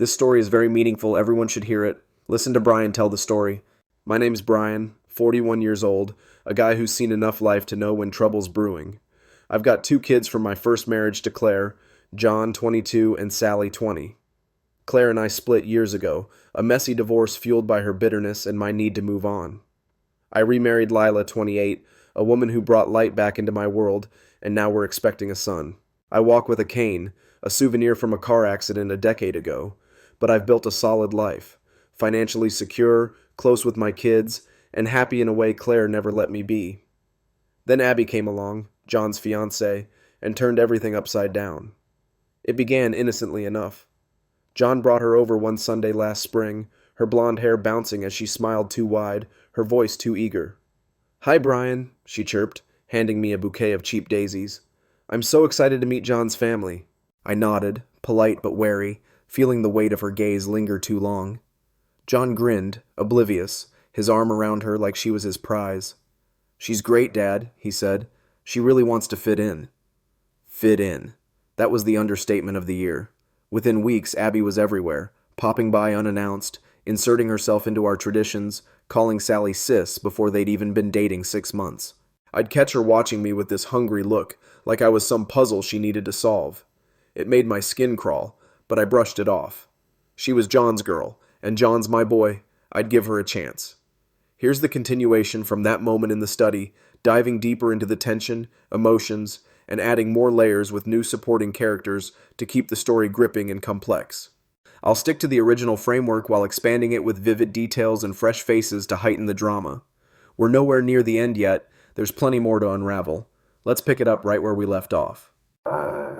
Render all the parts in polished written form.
This story is very meaningful. Everyone should hear it. Listen to Brian tell the story. My name's Brian, 41 years old, a guy who's seen enough life to know when trouble's brewing. I've got 2 kids from my first marriage to Claire, John, 22, and Sally, 20. Claire and I split years ago, a messy divorce fueled by her bitterness and my need to move on. I remarried Lila, 28, a woman who brought light back into my world, and now we're expecting a son. I walk with a cane, a souvenir from a car accident a decade ago, but I've built a solid life, financially secure, close with my kids, and happy in a way Claire never let me be. Then Abbie came along, John's fiancée, and turned everything upside down. It began innocently enough. John brought her over one Sunday last spring, her blonde hair bouncing as she smiled too wide, her voice too eager. "Hi, Brian," she chirped, handing me a bouquet of cheap daisies. "I'm so excited to meet John's family." I nodded, polite but wary, feeling the weight of her gaze linger too long. John grinned, oblivious, his arm around her like she was his prize. "She's great, Dad," he said. "She really wants to fit in." Fit in. That was the understatement of the year. Within weeks, Abbie was everywhere, popping by unannounced, inserting herself into our traditions, calling Sally sis before they'd even been dating 6 months. I'd catch her watching me with this hungry look, like I was some puzzle she needed to solve. It made my skin crawl, but I brushed it off. She was John's girl, and John's my boy. I'd give her a chance. Here's the continuation from that moment in the study, diving deeper into the tension, emotions, and adding more layers with new supporting characters to keep the story gripping and complex. I'll stick to the original framework while expanding it with vivid details and fresh faces to heighten the drama. We're nowhere near the end yet. There's plenty more to unravel. Let's pick it up right where we left off.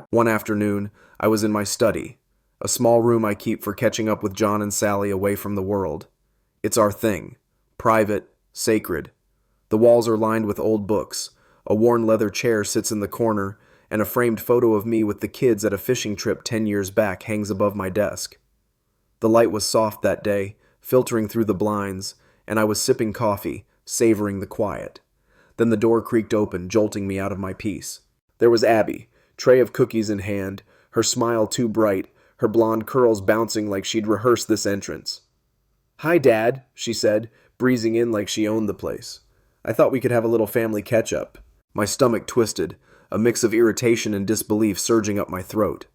One afternoon, I was in my study, a small room I keep for catching up with John and Sally away from the world. It's our thing. Private, sacred. The walls are lined with old books. A worn leather chair sits in the corner, and a framed photo of me with the kids at a fishing trip 10 years back hangs above my desk. The light was soft that day, filtering through the blinds, and I was sipping coffee, savoring the quiet. Then the door creaked open, jolting me out of my peace. There was Abbie, tray of cookies in hand, her smile too bright, her blonde curls bouncing like she'd rehearsed this entrance. "Hi, Dad," she said, breezing in like she owned the place. "I thought we could have a little family catch-up." My stomach twisted, a mix of irritation and disbelief surging up my throat.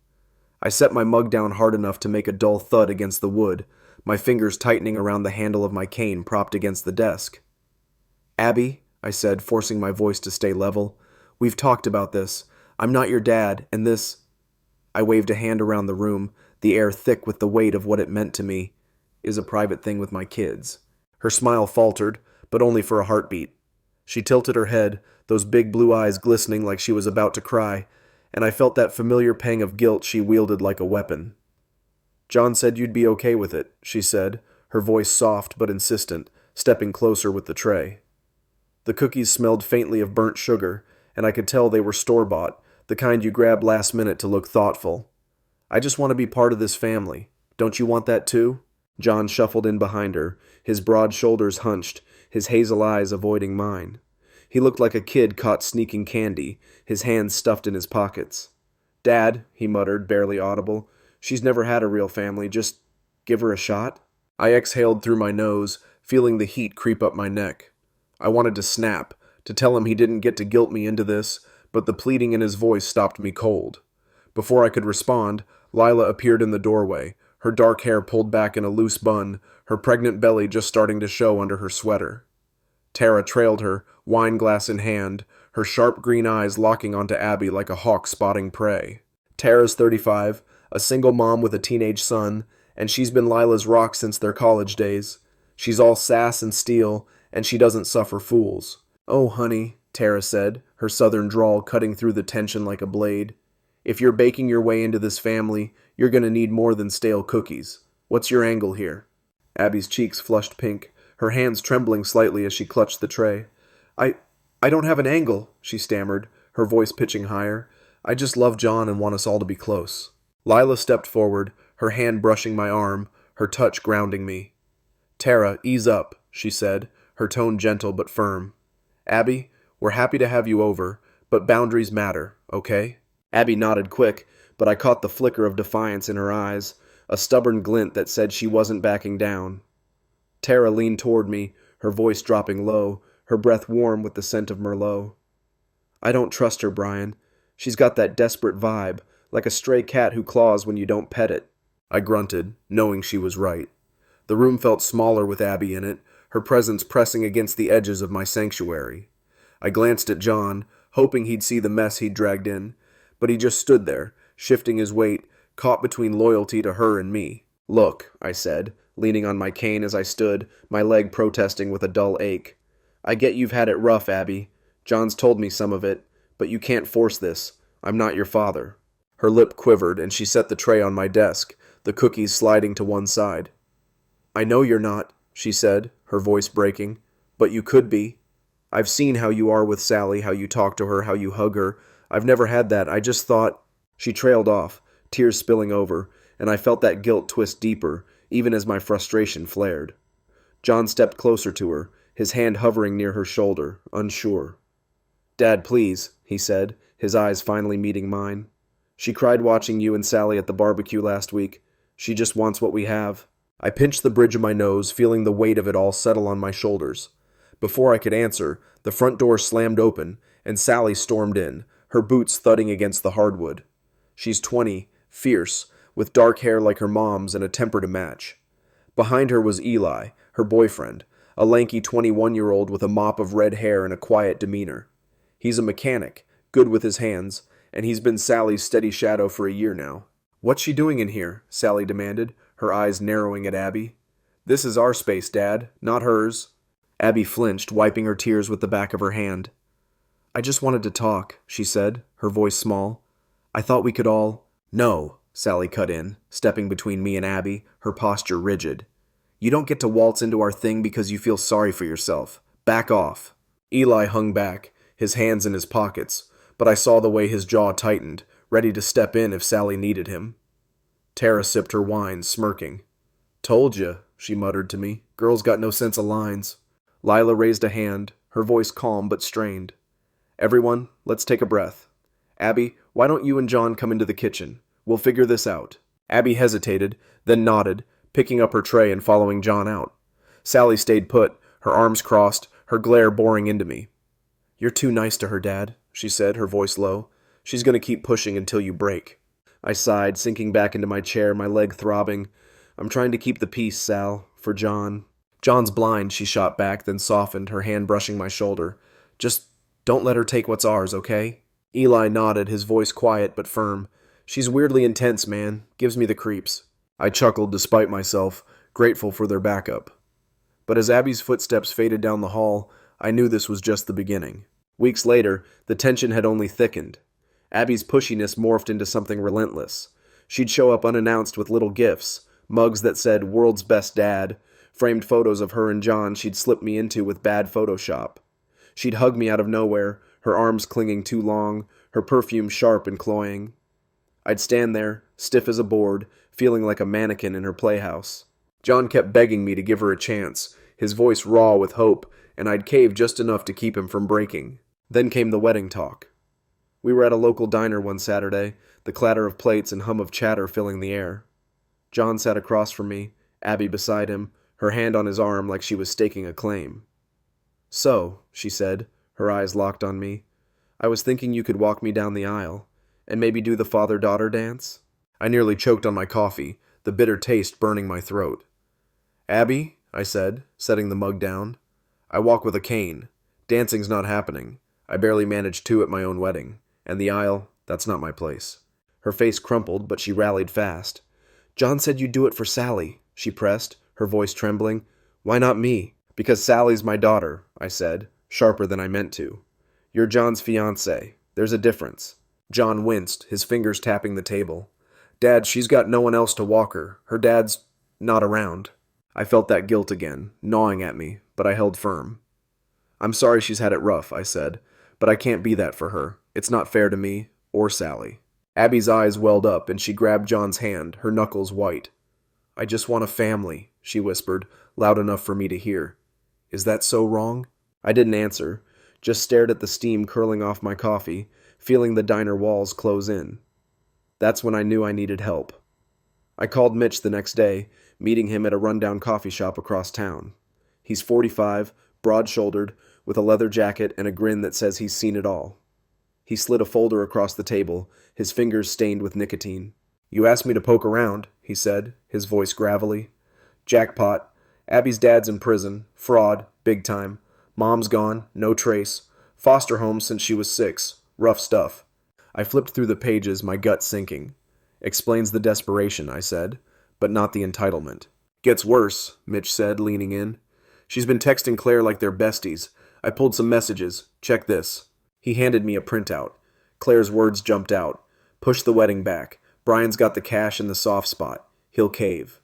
I set my mug down hard enough to make a dull thud against the wood, my fingers tightening around the handle of my cane propped against the desk. "Abbie," I said, forcing my voice to stay level, "we've talked about this. I'm not your dad, and this—" I waved a hand around the room, the air thick with the weight of what it meant to me, "is a private thing with my kids." Her smile faltered, but only for a heartbeat. She tilted her head, those big blue eyes glistening like she was about to cry, and I felt that familiar pang of guilt she wielded like a weapon. "John said you'd be okay with it," she said, her voice soft but insistent, stepping closer with the tray. The cookies smelled faintly of burnt sugar, and I could tell they were store-bought, the kind you grab last minute to look thoughtful. "I just want to be part of this family. Don't you want that too?" John shuffled in behind her, his broad shoulders hunched, his hazel eyes avoiding mine. He looked like a kid caught sneaking candy, his hands stuffed in his pockets. "Dad," he muttered, barely audible, "she's never had a real family. Just give her a shot?" I exhaled through my nose, feeling the heat creep up my neck. I wanted to snap, to tell him he didn't get to guilt me into this, but the pleading in his voice stopped me cold. Before I could respond, Lila appeared in the doorway, her dark hair pulled back in a loose bun, her pregnant belly just starting to show under her sweater. Tara trailed her, wine glass in hand, her sharp green eyes locking onto Abbie like a hawk spotting prey. Tara's 35, a single mom with a teenage son, and she's been Lila's rock since their college days. She's all sass and steel, and she doesn't suffer fools. "Oh, honey," Tara said, her southern drawl cutting through the tension like a blade. "If you're baking your way into this family, you're gonna need more than stale cookies. What's your angle here?" Abbie's cheeks flushed pink, her hands trembling slightly as she clutched the tray. I don't have an angle," she stammered, her voice pitching higher. "I just love John and want us all to be close." Lila stepped forward, her hand brushing my arm, her touch grounding me. "Tara, ease up," she said, her tone gentle but firm. "Abbie, we're happy to have you over, but boundaries matter, okay?" Abbie nodded quick, but I caught the flicker of defiance in her eyes. a stubborn glint that said she wasn't backing down. Tara leaned toward me, her voice dropping low, her breath warm with the scent of Merlot. I don't trust her, Brian. She's got that desperate vibe, like a stray cat who claws when you don't pet it. I grunted, knowing she was right. The room felt smaller with Abbie in it, her presence pressing against the edges of my sanctuary. I glanced at John, hoping he'd see the mess he'd dragged in, but he just stood there, shifting his weight, caught between loyalty to her and me. Look, I said, leaning on my cane as I stood, my leg protesting with a dull ache. I get you've had it rough, Abbie. John's told me some of it, but you can't force this. I'm not your father. Her lip quivered, and she set the tray on my desk, the cookies sliding to one side. I know you're not, she said, her voice breaking, but you could be. I've seen how you are with Sally, how you talk to her, how you hug her. I've never had that. I just thought... She trailed off, tears spilling over, and I felt that guilt twist deeper, even as my frustration flared. John stepped closer to her, his hand hovering near her shoulder, unsure. Dad, please, he said, his eyes finally meeting mine. She cried watching you and Sally at the barbecue last week. She just wants what we have. I pinched the bridge of my nose, feeling the weight of it all settle on my shoulders. Before I could answer, the front door slammed open, and Sally stormed in, her boots thudding against the hardwood. She's 20, fierce, with dark hair like her mom's and a temper to match. Behind her was Eli, her boyfriend, a lanky 21-year-old with a mop of red hair and a quiet demeanor. He's a mechanic, good with his hands, and he's been Sally's steady shadow for a year now. What's she doing in here? Sally demanded, her eyes narrowing at Abbie. This is our space, Dad, not hers. Abbie flinched, wiping her tears with the back of her hand. I just wanted to talk, she said, her voice small. I thought we could all... No, Sally cut in, stepping between me and Abbie, her posture rigid. You don't get to waltz into our thing because you feel sorry for yourself. Back off. Eli hung back, his hands in his pockets, but I saw the way his jaw tightened, ready to step in if Sally needed him. Tara sipped her wine, smirking. Told ya, she muttered to me. Girl's got no sense of lines. Lila raised a hand, her voice calm but strained. Everyone, let's take a breath. Abbie, why don't you and John come into the kitchen? We'll figure this out. Abbie hesitated, then nodded, picking up her tray and following John out. Sally stayed put, her arms crossed, her glare boring into me. You're too nice to her, Dad, she said, her voice low. She's going to keep pushing until you break. I sighed, sinking back into my chair, my leg throbbing. I'm trying to keep the peace, Sal, for John. John's blind, she shot back, then softened, her hand brushing my shoulder. Just don't let her take what's ours, okay? Eli nodded, his voice quiet but firm. She's weirdly intense, man. Gives me the creeps. I chuckled despite myself, grateful for their backup. But as Abbie's footsteps faded down the hall, I knew this was just the beginning. Weeks later, the tension had only thickened. Abbie's pushiness morphed into something relentless. She'd show up unannounced with little gifts, mugs that said, "World's Best Dad," framed photos of her and John she'd slipped me into with bad Photoshop. She'd hug me out of nowhere, her arms clinging too long, her perfume sharp and cloying. I'd stand there, stiff as a board, feeling like a mannequin in her playhouse. John kept begging me to give her a chance, his voice raw with hope, and I'd cave just enough to keep him from breaking. Then came the wedding talk. We were at a local diner one Saturday, the clatter of plates and hum of chatter filling the air. John sat across from me, Abbie beside him, her hand on his arm like she was staking a claim. So, she said, her eyes locked on me, I was thinking you could walk me down the aisle, and maybe do the father-daughter dance? I nearly choked on my coffee, the bitter taste burning my throat. Abbie, I said, setting the mug down, I walk with a cane. Dancing's not happening. I barely managed two at my own wedding, and the aisle, that's not my place. Her face crumpled, but she rallied fast. John said you'd do it for Sally, she pressed, her voice trembling. Why not me? Because Sally's my daughter, I said, sharper than I meant to. You're John's fiancée. There's a difference. John winced, his fingers tapping the table. Dad, she's got no one else to walk her. Her dad's not around. I felt that guilt again, gnawing at me, but I held firm. I'm sorry she's had it rough, I said, but I can't be that for her. It's not fair to me, or Sally. Abbie's eyes welled up, and she grabbed John's hand, her knuckles white. I just want a family, she whispered, loud enough for me to hear. Is that so wrong? I didn't answer, just stared at the steam curling off my coffee, feeling the diner walls close in. That's when I knew I needed help. I called Mitch the next day, meeting him at a rundown coffee shop across town. He's 45, broad-shouldered, with a leather jacket and a grin that says he's seen it all. He slid a folder across the table, his fingers stained with nicotine. "You asked me to poke around," he said, his voice gravelly. "Jackpot. Abbie's dad's in prison. Fraud. Big time. Mom's gone. No trace. Foster home since she was 6. Rough stuff." I flipped through the pages, my gut sinking. "Explains the desperation," I said, "but not the entitlement." "Gets worse," Mitch said, leaning in. "She's been texting Claire like they're besties. I pulled some messages. Check this." He handed me a printout. Claire's words jumped out. "Push the wedding back. Brian's got the cash in the soft spot. He'll cave."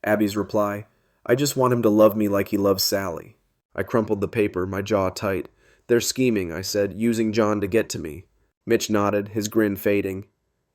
Abbie's reply, "I just want him to love me like he loves Sally." I crumpled the paper, my jaw tight. "They're scheming," I said, "using John to get to me." Mitch nodded, his grin fading.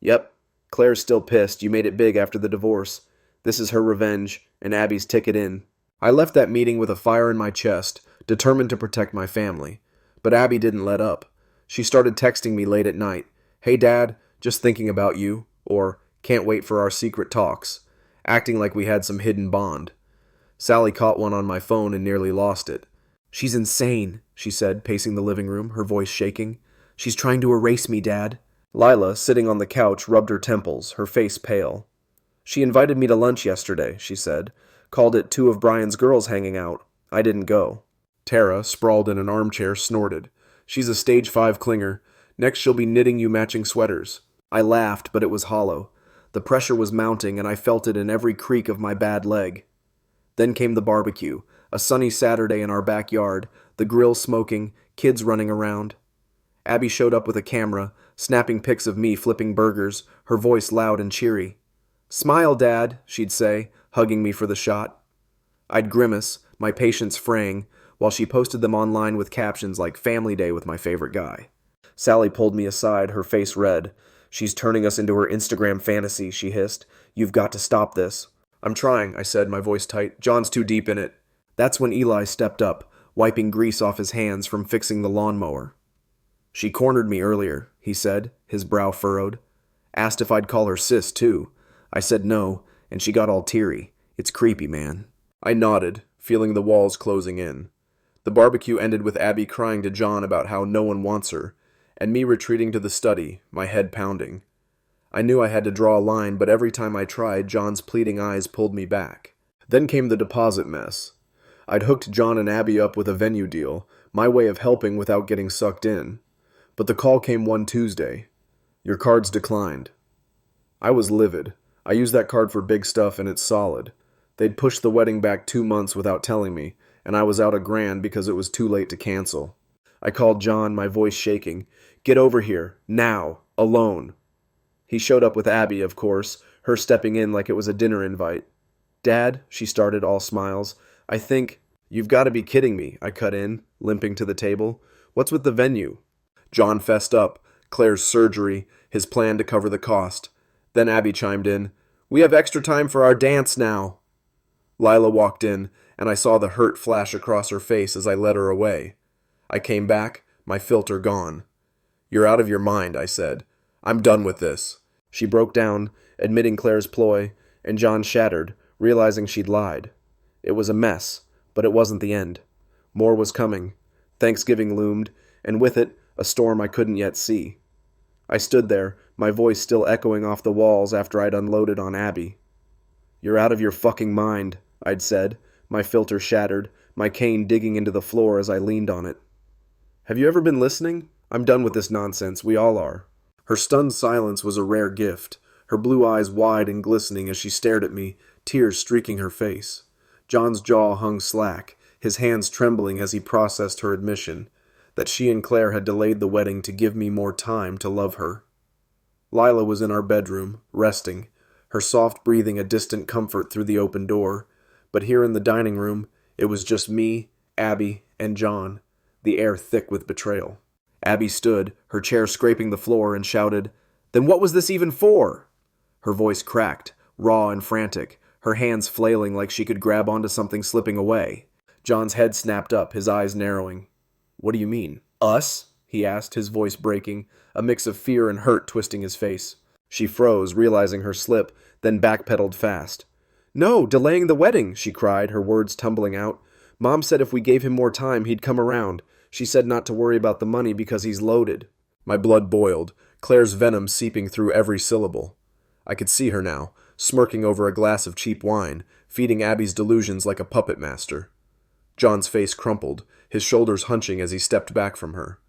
"Yep. Claire's still pissed. You made it big after the divorce. This is her revenge, and Abbie's ticket in." I left that meeting with a fire in my chest, determined to protect my family. But Abbie didn't let up. She started texting me late at night. "Hey Dad, just thinking about you," or "Can't wait for our secret talks," acting like we had some hidden bond. Sally caught one on my phone and nearly lost it. "She's insane," she said, pacing the living room, her voice shaking. "She's trying to erase me, Dad." Lila, sitting on the couch, rubbed her temples, her face pale. "She invited me to lunch yesterday," she said. "Called it 2 of Brian's girls hanging out. I didn't go." Tara, sprawled in an armchair, snorted. "She's a stage 5 clinger. Next she'll be knitting you matching sweaters." I laughed, but it was hollow. The pressure was mounting, and I felt it in every creak of my bad leg. Then came the barbecue, a sunny Saturday in our backyard, the grill smoking, kids running around. Abbie showed up with a camera, snapping pics of me flipping burgers, her voice loud and cheery. "Smile, Dad," she'd say, hugging me for the shot. I'd grimace, my patience fraying, while she posted them online with captions like "Family Day with my favorite guy." Sally pulled me aside, her face red. "She's turning us into her Instagram fantasy," she hissed. "You've got to stop this." "I'm trying," I said, my voice tight. "John's too deep in it." That's when Eli stepped up, wiping grease off his hands from fixing the lawnmower. "She cornered me earlier," he said, his brow furrowed. "Asked if I'd call her sis, too. I said no, and she got all teary. It's creepy, man." I nodded, feeling the walls closing in. The barbecue ended with Abbie crying to John about how no one wants her, and me retreating to the study, my head pounding. I knew I had to draw a line, but every time I tried, John's pleading eyes pulled me back. Then came the deposit mess. I'd hooked John and Abbie up with a venue deal, my way of helping without getting sucked in. But the call came one Tuesday. "Your card's declined." I was livid. I used that card for big stuff, and it's solid. They'd pushed the wedding back 2 months without telling me, and I was out $1,000 because it was too late to cancel. I called John, my voice shaking. "Get over here, now, alone." He showed up with Abbie, of course, her stepping in like it was a dinner invite. "Dad," she started, all smiles, "I think—" "You've got to be kidding me," I cut in, limping to the table. "What's with the venue?" John fessed up, Claire's surgery, his plan to cover the cost. Then Abbie chimed in, "We have extra time for our dance now." Lila walked in, and I saw the hurt flash across her face as I led her away. I came back, my filter gone. "You're out of your mind," I said. "I'm done with this." She broke down, admitting Claire's ploy, and John shattered, realizing she'd lied. It was a mess, but it wasn't the end. More was coming. Thanksgiving loomed, and with it, a storm I couldn't yet see. I stood there, my voice still echoing off the walls after I'd unloaded on Abbie. "You're out of your fucking mind," I'd said, my filter shattered, my cane digging into the floor as I leaned on it. "Have you ever been listening? I'm done with this nonsense, we all are." Her stunned silence was a rare gift, her blue eyes wide and glistening as she stared at me, tears streaking her face. John's jaw hung slack, his hands trembling as he processed her admission, that she and Claire had delayed the wedding to give me more time to love her. Lila was in our bedroom, resting, her soft breathing a distant comfort through the open door, but here in the dining room, it was just me, Abbie, and John, the air thick with betrayal. Abbie stood, her chair scraping the floor, and shouted, "Then what was this even for?" Her voice cracked, raw and frantic, her hands flailing like she could grab onto something slipping away. John's head snapped up, his eyes narrowing. "What do you mean? Us?" he asked, his voice breaking, a mix of fear and hurt twisting his face. She froze, realizing her slip, then backpedaled fast. "No, delaying the wedding," she cried, her words tumbling out. "Mom said if we gave him more time, he'd come around. She said not to worry about the money because he's loaded." My blood boiled, Claire's venom seeping through every syllable. I could see her now, smirking over a glass of cheap wine, feeding Abbie's delusions like a puppet master. John's face crumpled, his shoulders hunching as he stepped back from her.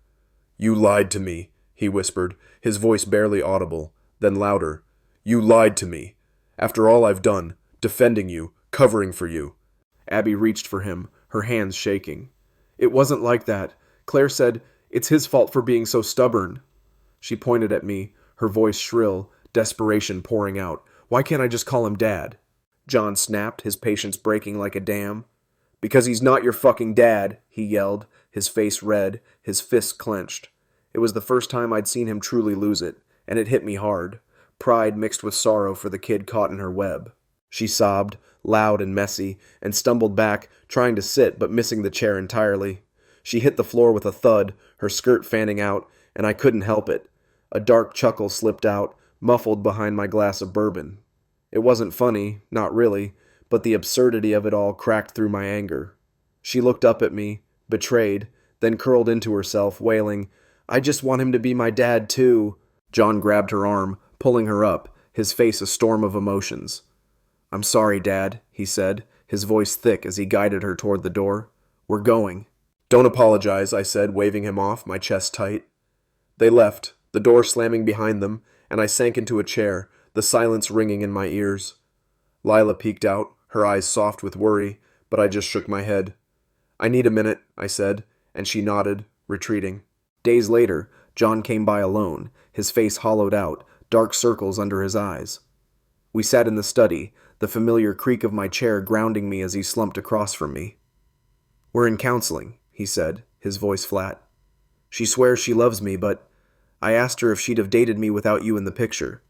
"You lied to me," he whispered, his voice barely audible, then louder. "You lied to me. After all I've done, defending you, covering for you." Abbie reached for him, her hands shaking. "It wasn't like that. Claire said, it's his fault for being so stubborn." She pointed at me, her voice shrill, desperation pouring out. "Why can't I just call him Dad?" John snapped, his patience breaking like a dam. "Because he's not your fucking dad," he yelled, his face red, his fists clenched. It was the first time I'd seen him truly lose it, and it hit me hard. Pride mixed with sorrow for the kid caught in her web. She sobbed, loud and messy, and stumbled back, trying to sit but missing the chair entirely. She hit the floor with a thud, her skirt fanning out, and I couldn't help it. A dark chuckle slipped out, muffled behind my glass of bourbon. It wasn't funny, not really, but the absurdity of it all cracked through my anger. She looked up at me, betrayed, then curled into herself, wailing, "I just want him to be my dad, too." John grabbed her arm, pulling her up, his face a storm of emotions. "I'm sorry, Dad," he said, his voice thick as he guided her toward the door. "We're going." "Don't apologize," I said, waving him off, my chest tight. They left, the door slamming behind them, and I sank into a chair, the silence ringing in my ears. Lila peeked out, her eyes soft with worry, but I just shook my head. "I need a minute," I said, and she nodded, retreating. Days later, John came by alone, his face hollowed out, dark circles under his eyes. We sat in the study, the familiar creak of my chair grounding me as he slumped across from me. "We're in counseling," he said, his voice flat. "She swears she loves me, but I asked her if she'd have dated me without you in the picture.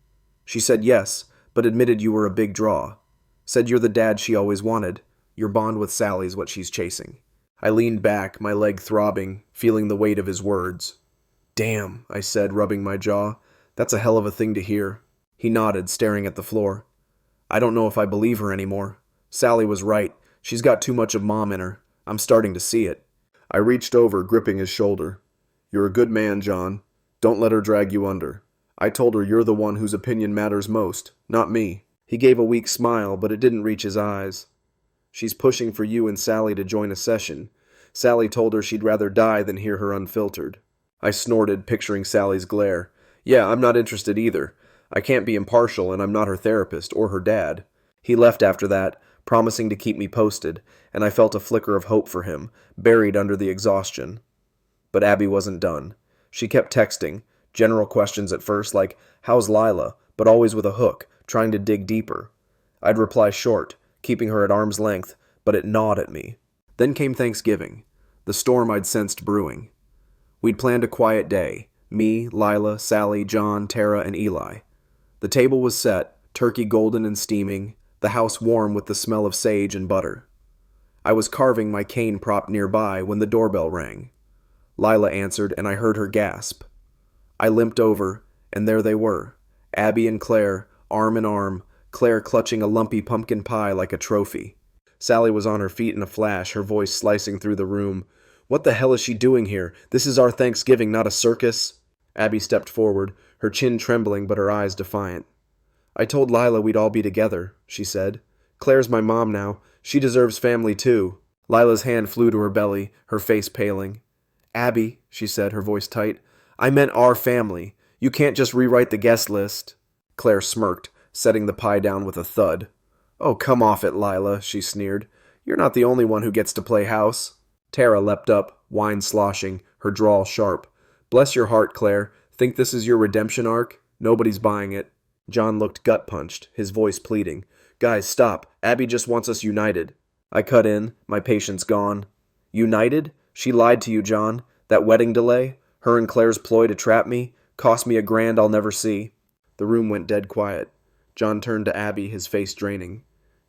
She said yes, but admitted you were a big draw. Said you're the dad she always wanted. Your bond with Sally's what she's chasing." I leaned back, my leg throbbing, feeling the weight of his words. "Damn," I said, rubbing my jaw. "That's a hell of a thing to hear." He nodded, staring at the floor. "I don't know if I believe her anymore. Sally was right. She's got too much of Mom in her. I'm starting to see it." I reached over, gripping his shoulder. "You're a good man, John. Don't let her drag you under. I told her you're the one whose opinion matters most, not me." He gave a weak smile, but it didn't reach his eyes. "She's pushing for you and Sally to join a session. Sally told her she'd rather die than hear her unfiltered." I snorted, picturing Sally's glare. "Yeah, I'm not interested either. I can't be impartial, and I'm not her therapist or her dad." He left after that, promising to keep me posted, and I felt a flicker of hope for him, buried under the exhaustion. But Abbie wasn't done. She kept texting, general questions at first like, "How's Lila?" but always with a hook, trying to dig deeper. I'd reply short, keeping her at arm's length, but it gnawed at me. Then came Thanksgiving, the storm I'd sensed brewing. We'd planned a quiet day, me, Lila, Sally, John, Tara, and Eli. The table was set, turkey golden and steaming, the house warm with the smell of sage and butter. I was carving my cane propped nearby when the doorbell rang. Lila answered, and I heard her gasp. I limped over, and there they were, Abbie and Claire, arm in arm, Claire clutching a lumpy pumpkin pie like a trophy. Sally was on her feet in a flash, her voice slicing through the room. "What the hell is she doing here? This is our Thanksgiving, not a circus." Abbie stepped forward, her chin trembling but her eyes defiant. "I told Lila we'd all be together," she said. "Claire's my mom now. She deserves family too." Lila's hand flew to her belly, her face paling. "Abbie," she said, her voice tight, "I meant our family. You can't just rewrite the guest list." Claire smirked, setting the pie down with a thud. "Oh, come off it, Lila," she sneered. "You're not the only one who gets to play house." Tara leapt up, wine sloshing, her drawl sharp. "Bless your heart, Claire. Think this is your redemption arc? Nobody's buying it." John looked gut-punched, his voice pleading. "Guys, stop. Abbie just wants us united." I cut in, my patience gone. "United? She lied to you, John. That wedding delay? Her and Claire's ploy to trap me? Cost me $1,000 I'll never see." The room went dead quiet. John turned to Abbie, his face draining.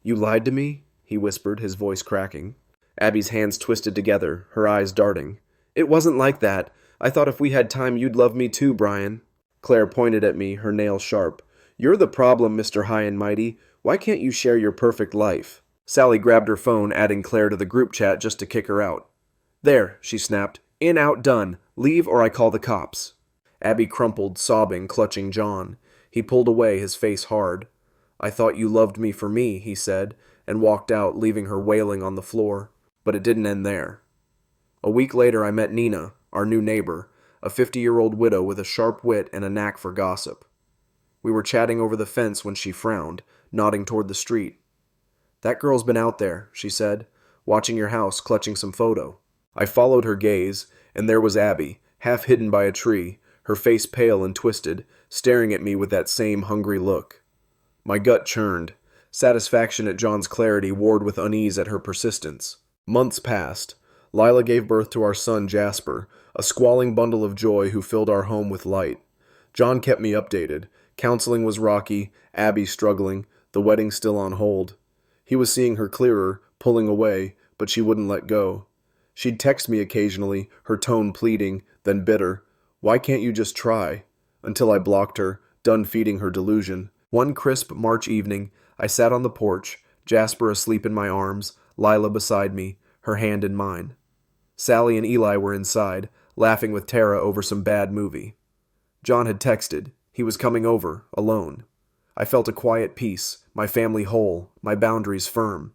"You lied to me?" he whispered, his voice cracking. Abbie's hands twisted together, her eyes darting. "It wasn't like that. I thought if we had time you'd love me too, Brian." Claire pointed at me, her nails sharp. You're the problem, Mr. High and Mighty. Why can't you share your perfect life? Sally grabbed her phone, adding Claire to the group chat just to kick her out. There, she snapped. In, out, done. Leave or I call the cops. Abbie crumpled, sobbing, clutching John. He pulled away, his face hard. I thought you loved me for me, he said, and walked out, leaving her wailing on the floor. But it didn't end there. A week later, I met Nina, our new neighbor, a 50-year-old widow with a sharp wit and a knack for gossip. We were chatting over the fence when she frowned, nodding toward the street. That girl's been out there, she said, watching your house, clutching some photo. I followed her gaze, and there was Abbie, half hidden by a tree, her face pale and twisted, staring at me with that same hungry look. My gut churned. Satisfaction at John's clarity warred with unease at her persistence. Months passed. Lila gave birth to our son Jasper, a squalling bundle of joy who filled our home with light. John kept me updated. Counseling was rocky, Abbie struggling, the wedding still on hold. He was seeing her clearer, pulling away, but she wouldn't let go. She'd text me occasionally, her tone pleading, then bitter. Why can't you just try? Until I blocked her, done feeding her delusion. One crisp March evening, I sat on the porch, Jasper asleep in my arms, Lila beside me, her hand in mine. Sally and Eli were inside, laughing with Tara over some bad movie. John had texted. He was coming over, alone. I felt a quiet peace, my family whole, my boundaries firm.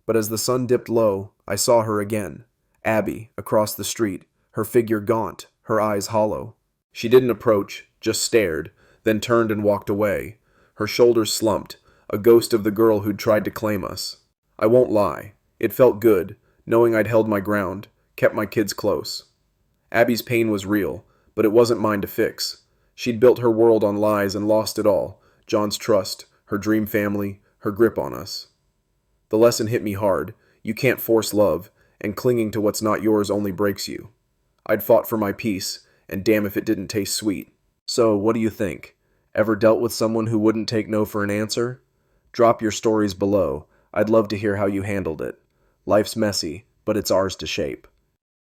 But as the sun dipped low, I saw her again. Abbie, across the street, her figure gaunt, her eyes hollow. She didn't approach, just stared, then turned and walked away. Her shoulders slumped, a ghost of the girl who'd tried to claim us. I won't lie. It felt good, knowing I'd held my ground, kept my kids close. Abbie's pain was real, but it wasn't mine to fix. She'd built her world on lies and lost it all. John's trust, her dream family, her grip on us. The lesson hit me hard. You can't force love, and clinging to what's not yours only breaks you. I'd fought for my peace, and damn if it didn't taste sweet. So, what do you think? Ever dealt with someone who wouldn't take no for an answer? Drop your stories below. I'd love to hear how you handled it. Life's messy, but it's ours to shape.